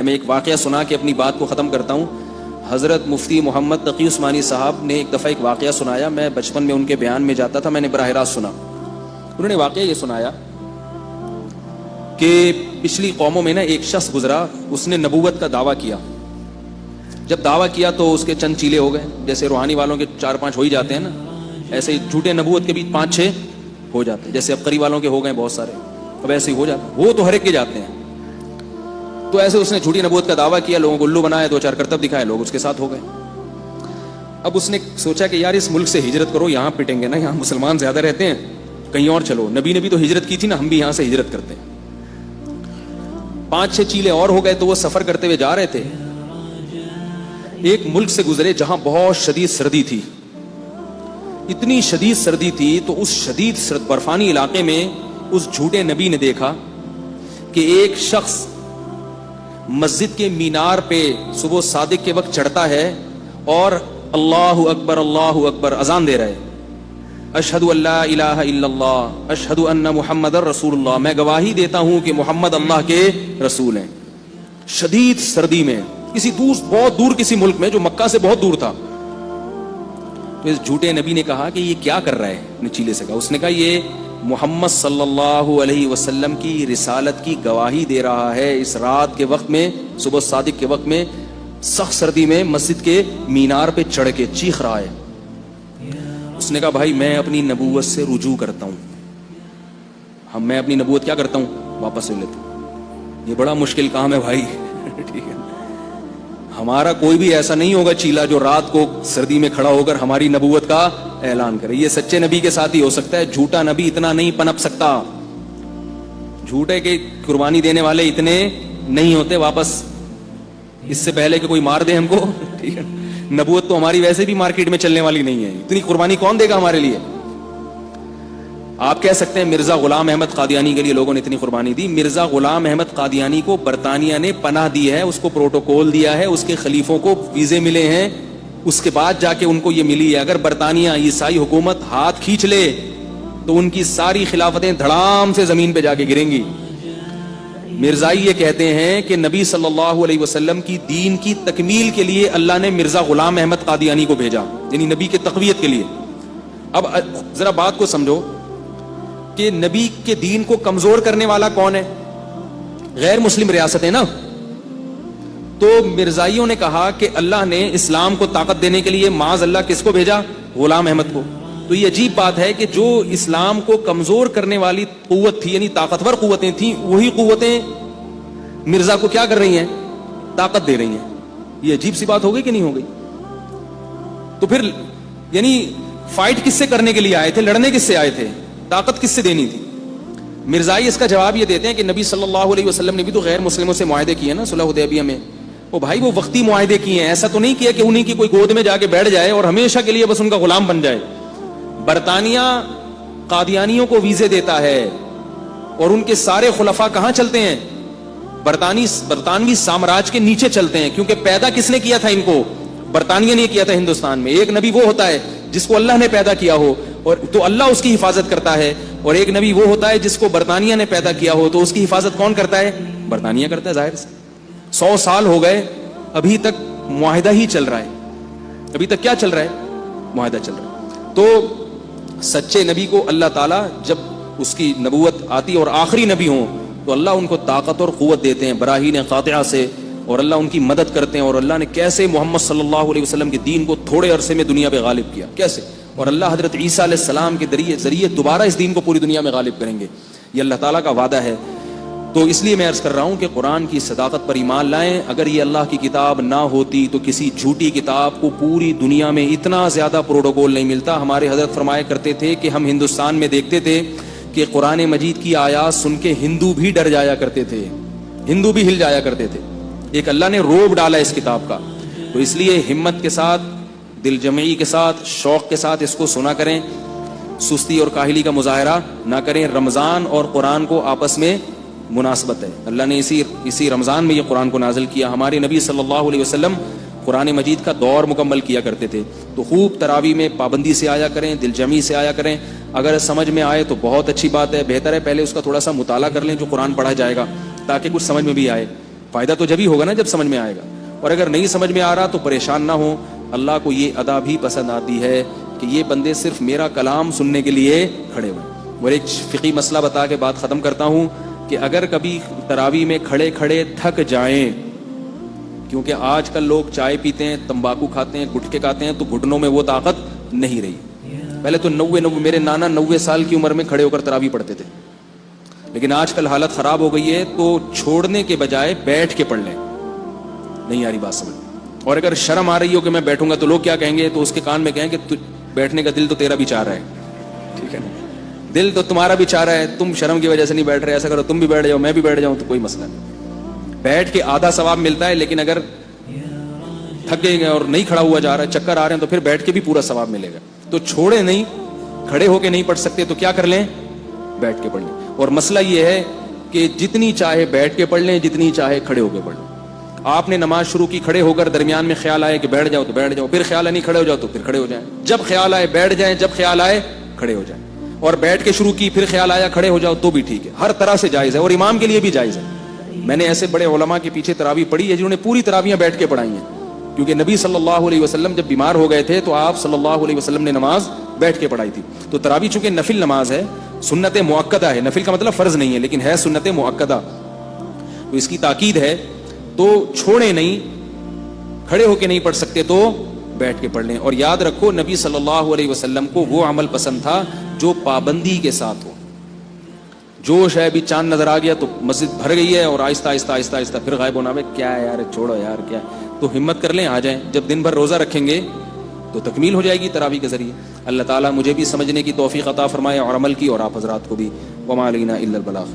میں ایک واقعہ سنا کے اپنی بات کو ختم کرتا ہوں. حضرت مفتی محمد تقی عثمانی صاحب نے ایک دفعہ ایک واقعہ سنایا. میں بچپن میں ان کے بیان میں جاتا تھا, میں نے براہ راست سنا. انہوں نے واقعہ یہ سنایا کہ پچھلی قوموں میں نا ایک شخص گزرا, اس نے نبوت کا دعویٰ کیا. جب دعویٰ کیا تو اس کے چند چیلے ہو گئے, جیسے روحانی والوں کے 4-5 ہو ہی جاتے ہیں نا, ایسے ہی جھوٹے نبوت کے بھی 5-6 ہو جاتے ہیں. جیسے ابقری والوں کے ہو گئے بہت سارے, اب ایسے ہی ہو جاتے ہیں, وہ تو ہر ایک کے جاتے ہیں. تو ایسے اس نے جھوٹی نبوت کا دعویٰ کیا, لوگوں کو الو بنایا, 2-4 کرتب دکھائے, لوگ اس کے ساتھ ہو گئے. اب اس نے سوچا کہ یار اس ملک سے ہجرت کرو, یہاں پٹیں گے نا, یہاں مسلمان زیادہ رہتے ہیں, کہیں اور چلو. نبی نے بھی تو ہجرت کی تھی نا, ہم بھی یہاں سے ہجرت کرتے ہیں. 5-6 چیلے اور ہو گئے. تو وہ سفر کرتے ہوئے جا رہے تھے, ایک ملک سے گزرے جہاں بہت شدید سردی تھی. اتنی شدید سردی تھی تو اس شدید برفانی علاقے میں اس جھوٹے نبی نے دیکھا کہ ایک شخص مسجد کے مینار پہ صبح صادق کے وقت چڑھتا ہے اور اللہ اکبر اذان دے رہا ہے, اشہد ان لا الہ الا اللہ اشہد ان محمد رسول اللہ, میں گواہی دیتا ہوں کہ محمد اللہ کے رسول ہیں. شدید سردی میں کسی بہت دور کسی ملک میں جو مکہ سے بہت دور تھا. تو اس جھوٹے نبی نے کہا کہ یہ کیا کر رہا ہے, چیلے سے کہا. اس نے کہا یہ محمد صلی اللہ علیہ وسلم کی رسالت کی گواہی دے رہا ہے. اس رات کے وقت میں, صبح صادق کے وقت میں, سخت سردی میں مسجد کے مینار پہ چڑھ کے چیخ رہا ہے. اس نے کہا بھائی میں اپنی نبوت سے رجوع کرتا ہوں, میں اپنی نبوت کیا کرتا ہوں, واپس لے لیتا ہوں. یہ بڑا مشکل کام ہے بھائی. ٹھیک ہے, ہمارا کوئی بھی ایسا نہیں ہوگا چیلا جو رات کو سردی میں کھڑا ہو کر ہماری نبوت کا اعلان کرے. یہ سچے نبی کے ساتھ ہی ہو سکتا ہے, جھوٹا نبی اتنا نہیں پنپ سکتا. جھوٹے کے قربانی دینے والے اتنے نہیں ہوتے واپس, اس سے پہلے کہ کوئی مار دے ہم کو. ٹھیک ہے, نبوت تو ہماری ویسے بھی مارکیٹ میں چلنے والی نہیں ہے, اتنی قربانی کون دے گا ہمارے لیے. آپ کہہ سکتے ہیں مرزا غلام احمد قادیانی کے لیے لوگوں نے اتنی قربانی دی. مرزا غلام احمد قادیانی کو برطانیہ نے پناہ دی ہے, اس کو پروٹوکول دیا ہے, اس کے خلیفوں کو ویزے ملے ہیں, اس کے بعد جا کے ان کو یہ ملی ہے. اگر برطانیہ عیسائی حکومت ہاتھ کھینچ لے تو ان کی ساری خلافتیں دھڑام سے زمین پہ جا کے گریں گی. مرزائی یہ کہتے ہیں کہ نبی صلی اللہ علیہ وسلم کی دین کی تکمیل کے لیے اللہ نے مرزا غلام احمد قادیانی کو بھیجا, یعنی نبی کے تقویت کے لیے. اب ذرا بات کو سمجھو کہ نبی کے دین کو کمزور کرنے والا کون ہے, غیر مسلم ریاستیں نا. تو مرزائیوں نے کہا کہ اللہ نے اسلام کو طاقت دینے کے لیے معاذ اللہ کس کو بھیجا, غلام احمد کو. تو یہ عجیب بات ہے کہ جو اسلام کو کمزور کرنے والی قوت تھی, یعنی طاقتور قوتیں تھیں, وہی قوتیں مرزا کو کیا کر رہی ہیں, طاقت دے رہی ہیں. یہ عجیب سی بات ہو گئی کہ نہیں ہو گئی. تو پھر یعنی فائٹ کس سے کرنے کے لیے آئے تھے, لڑنے کس سے آئے تھے, طاقت کس سے دینی تھی. مرزائی اس کا جواب یہ دیتے ہیں کہ نبی صلی اللہ علیہ وسلم نے بھی تو غیر مسلموں سے معاہدے کیے نا صلح حدیبیہ میں. وہ بھائی وہ وقتی معاہدے کیے ہیں, ایسا تو نہیں کیا کہ انہیں کی کوئی گود میں جا کے بیٹھ جائے اور ہمیشہ کے لیے بس ان کا غلام بن جائے. برطانیہ قادیانیوں کو ویزے دیتا ہے اور ان کے سارے خلفاء کہاں چلتے ہیں, برطانوی سامراج کے نیچے چلتے ہیں. کیونکہ پیدا کس نے کیا تھا ان کو, برطانیہ نے کیا تھا ہندوستان میں. ایک نبی وہ ہوتا ہے جس کو اللہ نے پیدا کیا ہو اور تو اللہ اس کی حفاظت کرتا ہے, اور ایک نبی وہ ہوتا ہے جس کو برطانیہ نے پیدا کیا ہو تو اس کی حفاظت کون کرتا ہے, برطانیہ کرتا ہے. ظاہر سے 100 سال ہو گئے, ابھی تک معاہدہ ہی چل رہا ہے. ابھی تک کیا چل رہا ہے, معاہدہ چل رہا ہے. تو سچے نبی کو اللہ تعالیٰ جب اس کی نبوت آتی اور آخری نبی ہوں تو اللہ ان کو طاقت اور قوت دیتے ہیں براہین قاطعہ سے, اور اللہ ان کی مدد کرتے ہیں. اور اللہ نے کیسے محمد صلی اللہ علیہ وسلم کے دین کو تھوڑے عرصے میں دنیا پہ غالب کیا, کیسے, اور اللہ حضرت عیسیٰ علیہ السلام کے ذریعے دوبارہ اس دین کو پوری دنیا میں غالب کریں گے. یہ اللہ تعالیٰ کا وعدہ ہے. تو اس لیے میں عرض کر رہا ہوں کہ قرآن کی صداقت پر ایمان لائیں. اگر یہ اللہ کی کتاب نہ ہوتی تو کسی جھوٹی کتاب کو پوری دنیا میں اتنا زیادہ پروٹوکول نہیں ملتا. ہمارے حضرت فرمایا کرتے تھے کہ ہم ہندوستان میں دیکھتے تھے کہ قرآن مجید کی آیات سن کے ہندو بھی ڈر جایا کرتے تھے, ہندو بھی ہل جایا کرتے تھے. ایک اللہ نے روب ڈالا اس کتاب کا. تو اس لیے ہمت کے ساتھ, دل جمعی کے ساتھ, شوق کے ساتھ اس کو سنا کریں, سستی اور کاہلی کا مظاہرہ نہ کریں. رمضان اور قرآن کو آپس میں مناسبت ہے. اللہ نے اسی رمضان میں یہ قرآن کو نازل کیا. ہمارے نبی صلی اللہ علیہ وسلم قرآن مجید کا دور مکمل کیا کرتے تھے. تو خوب تراویح میں پابندی سے آیا کریں, دل جمعی سے آیا کریں. اگر سمجھ میں آئے تو بہت اچھی بات ہے, بہتر ہے پہلے اس کا تھوڑا سا مطالعہ کر لیں جو قرآن پڑھا جائے گا, تاکہ کچھ سمجھ میں بھی آئے. فائدہ تو جبھی ہوگا نا جب سمجھ میں آئے گا. اور اگر نہیں سمجھ میں آ رہا تو پریشان نہ ہو, اللہ کو یہ ادا بھی پسند آتی ہے کہ یہ بندے صرف میرا کلام سننے کے لیے کھڑے ہوئے. اور ایک فقی مسئلہ بتا کے بات ختم کرتا ہوں کہ اگر کبھی تراویح میں کھڑے کھڑے تھک جائیں, کیونکہ آج کل لوگ چائے پیتے ہیں, تمباکو کھاتے ہیں, گٹکے کھاتے ہیں, تو گھٹنوں میں وہ طاقت نہیں رہی. پہلے تو 90 میرے نانا 90 سال کی عمر میں کھڑے ہو کر تراویح پڑھتے تھے, لیکن آج کل حالت خراب ہو گئی ہے, تو چھوڑنے کے بجائے بیٹھ کے پڑھ لیں. نہیں آ رہی بات سمجھ. اور اگر شرم آ رہی ہو کہ میں بیٹھوں گا تو لوگ کیا کہیں گے, تو اس کے کان میں کہیں کہ بیٹھنے کا دل تو تیرا بھی چاہ رہا ہے, ٹھیک ہے نا, دل تو تمہارا بھی چاہ رہا ہے, تم شرم کی وجہ سے نہیں بیٹھ رہے, ایسا کرو تم بھی بیٹھ جاؤ میں بھی بیٹھ جاؤں تو کوئی مسئلہ نہیں. بیٹھ کے آدھا ثواب ملتا ہے, لیکن اگر تھک گئے اور نہیں کھڑا ہوا جا رہا ہے, چکر آ رہے ہیں, تو پھر بیٹھ کے بھی پورا ثواب ملے گا. تو چھوڑے نہیں, کھڑے ہو کے نہیں پڑھ سکتے تو کیا کر لیں, بیٹھ کے پڑھ لیں. اور مسئلہ یہ ہے کہ جتنی چاہے بیٹھ کے پڑھ لیں, جتنی چاہے کھڑے ہو کے پڑھ لیں. آپ نے نماز شروع کی کھڑے ہو کر, درمیان میں خیال آئے کہ بیٹھ جاؤ تو بیٹھ جاؤ, پھر خیال ہے نہیں کھڑے ہو جاؤ تو پھر کھڑے ہو جائیں. جب خیال آئے بیٹھ جائیں, جب خیال آئے کھڑے ہو جائیں. اور بیٹھ کے شروع کی پھر خیال آیا کھڑے ہو جاؤ تو بھی ٹھیک ہے, ہر طرح سے جائز ہے, اور امام کے لیے بھی جائز ہے. میں نے ایسے بڑے علماء کے پیچھے تراویح پڑھی ہے جنہوں نے پوری تراویحیں بیٹھ کے پڑھائی ہیں, کیونکہ نبی صلی اللہ علیہ وسلم جب بیمار ہو گئے تھے تو آپ صلی اللہ علیہ وسلم نے نماز بیٹھ کے پڑھائی تھی. تو تراویح چونکہ نفل نماز ہے, سنت مؤکدہ ہے, نفل کا مطلب فرض نہیں ہے لیکن ہے سنت مؤکدہ, تو اس کی تاکید ہے. تو چھوڑے نہیں, کھڑے ہو کے نہیں پڑھ سکتے تو بیٹھ کے پڑھ لیں. اور یاد رکھو نبی صلی اللہ علیہ وسلم کو وہ عمل پسند تھا جو پابندی کے ساتھ ہو. جوش ہے, ابھی چاند نظر آ گیا تو مسجد بھر گئی ہے, اور آہستہ آہستہ آہستہ آہستہ پھر غائب ہونا, ہے کیا ہے یار چھوڑو یار کیا, تو ہمت کر لیں آ جائیں. جب دن بھر روزہ رکھیں گے تو تکمیل ہو جائے گی تراویح کے ذریعے. اللہ تعالیٰ مجھے بھی سمجھنے کی توفیق عطا فرمائے اور عمل کی, اور آپ حضرات کو بھی. وما علینا الا البلاغ.